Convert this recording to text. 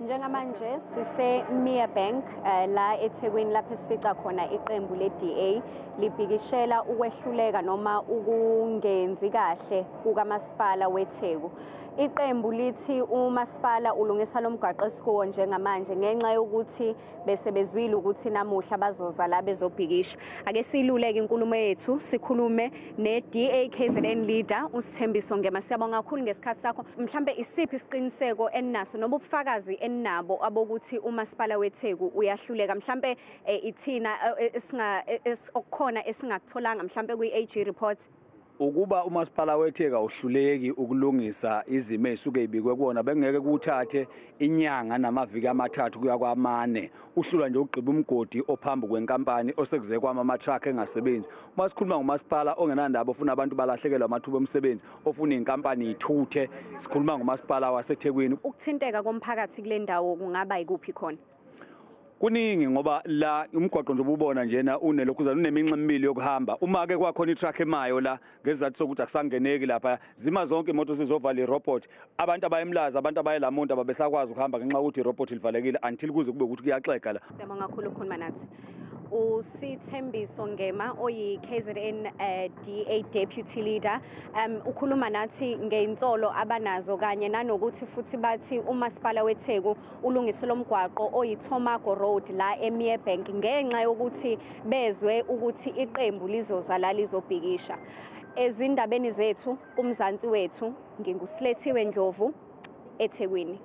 Njengamanje sise Mia Bank la eThekwini lapho sifica khona iqembu leDA libhikishela ukwehluleka noma ukungenzi kahle kukamasipala weTheku. Iqembu lithi umasipala ulungisa lomgwaqo esikuwo njengamanje ngenxa yokuthi bese bezwile ukuthi namuhla bazoza la bezobhikisha. Ake siluleke inkulumo yethu sikhulume neDA KZN leader uSithembiso Ngema. Siyabonga kakhulu ngesikhathi sakho. Mhlambe isiphi isiqiniseko eninaso noba ubufakazi nabo abokuthi umasipala weTheku uyahluleka mhlambe ithina okukhona esingakutholanga mhlambe kwi-AG report ukuba umasipala weTheku awuhluleki ukulungisa izimo esuke ibikwe kuona bengeke kuthathe inyanga namaviki amathathu kuya kwamane uhlula nje ugqiba umgodi ophambi kwenkampani osekuze kwama ama-truck engasebenzi. Uma sikhuluma ngomasipala ongenandaba ofuna abantu balahlekelwa amathuba omsebenzi ofuna inkampani ithuthe sikhuluma ngomasipala waseThekwini. Ukuthinteka komphakathi kule ndawo kungaba ikuphi khona? Kuningi ngoba la umgwaqo nje ubona njena unelokhuzana uneminxa emibili yokuhamba. Uma ke kwakhona iTruck emayo la ngezathu sokuthi akusangeneki lapha zima zonke imoto sizovala irobot. Abantu abayemlaza abantu abayelamuntu ababesakwazi ukuhamba ngenxa ukuthi irobot livalekile until kuze kube ukuthi kuyaxega la. Siyabonga kakhulu ukukhuluma nathi. uSithembiso Ngema oyi KZN DA deputy leader ukhuluma nathi ngeinsolo abanazo kanye nanokuthi futhi bathi umasipala weTheku ulungise lomgwaqo oyithomago road la eMia Bank ngenxa yokuthi bezwe ukuthi iqembu lizoza la lizobhikisha. Ezindabeni zethu kumzansi wethu nginguSilethiwe Ndlovu eThekwini.